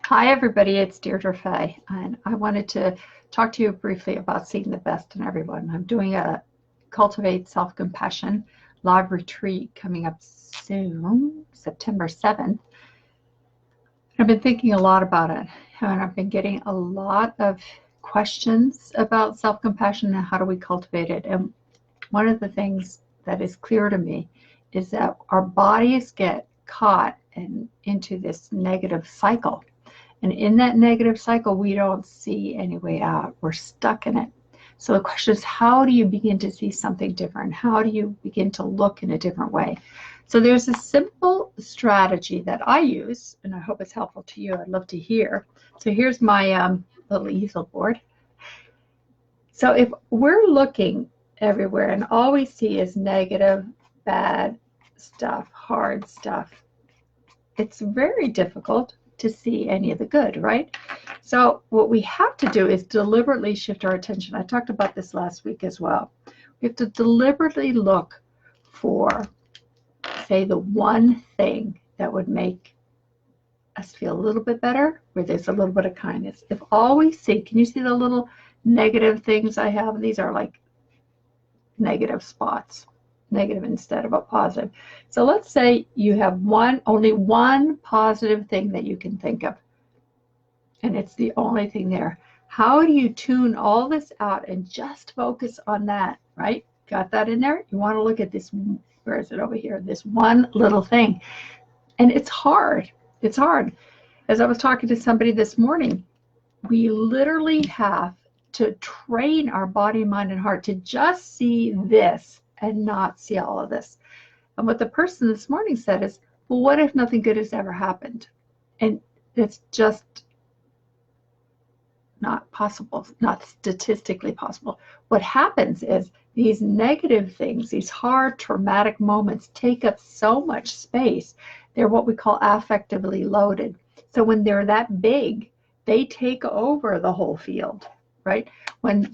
Hi, everybody. It's Deirdre Fay, and I wanted to talk to you briefly about seeing the best in everyone. I'm doing a Cultivate Self-Compassion live retreat coming up soon, September 7th. I've been thinking a lot about it, and I've been getting a lot of questions about self-compassion and how do we cultivate it. And one of the things that is clear to me is that our bodies get caught into this negative cycle. And in that negative cycle, we don't see any way out. We're stuck in it. So the question is, how do you begin to see something different? How do you begin to look in a different way? So there's a simple strategy that I use, and I hope it's helpful to you. I'd love to hear. So here's my little easel board. So if we're looking everywhere and all we see is negative, bad stuff, hard stuff, it's very difficult to see any of the good, right? So what we have to do is deliberately shift our attention. I talked about this last week as well. We have to deliberately look for, say, the one thing that would make us feel a little bit better, where there's a little bit of kindness. If all we see, can you see the little negative things I have? These are like negative spots, negative instead of a positive. So let's say you have only one positive thing that you can think of, and it's the only thing there. How do you tune all this out and just focus on that, right? Got that in there? You want to look at this, where is it over here? This one little thing. And it's hard. It's hard. As I was talking to somebody this morning, we literally have to train our body, mind, and heart to just see this and not see all of this. And what the person this morning said is, well, what if nothing good has ever happened? And it's just not possible, not statistically possible. What happens is these negative things, these hard, traumatic moments take up so much space. They're what we call affectively loaded. So when they're that big, they take over the whole field, right? When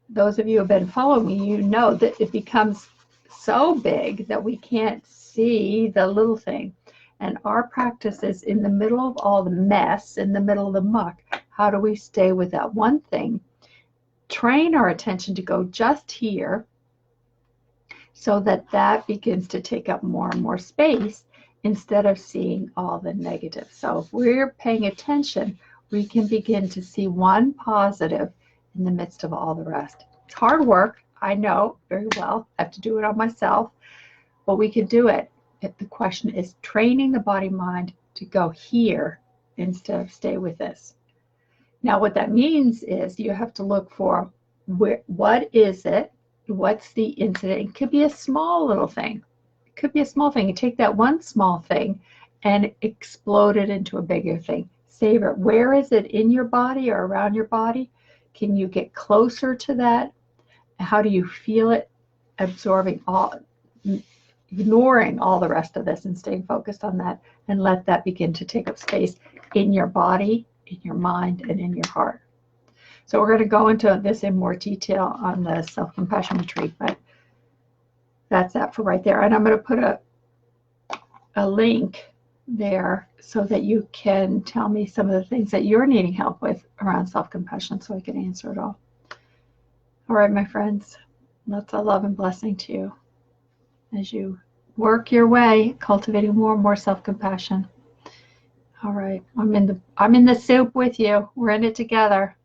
those of you who have been following me, you know that it becomes so big that we can't see the little thing. And our practice is in the middle of all the mess, in the middle of the muck, how do we stay with that one thing? Train our attention to go just here so that that begins to take up more and more space instead of seeing all the negative. So if we're paying attention, we can begin to see one positive in the midst of all the rest. It's hard work, I know very well. I have to do it on myself, but we can do it. The question is training the body mind to go here instead of stay with this. Now what that means is you have to look for what is it, what's the incident. It could be a small little thing. It could be a small thing. You take that one small thing and explode it into a bigger thing. Savor it. Where is it in your body or around your body? Can you get closer to that? How do you feel it absorbing all, ignoring all the rest of this and staying focused on that, and let that begin to take up space in your body, in your mind, and in your heart. So we're going to go into this in more detail on the self-compassion retreat, but that's that for right there. And I'm going to put a link there so that you can tell me some of the things that you're needing help with around self-compassion so I can answer it all. All right, my friends, lots of love and blessing to you as you work your way, cultivating more and more self-compassion. All right, I'm in the soup with you. We're in it together.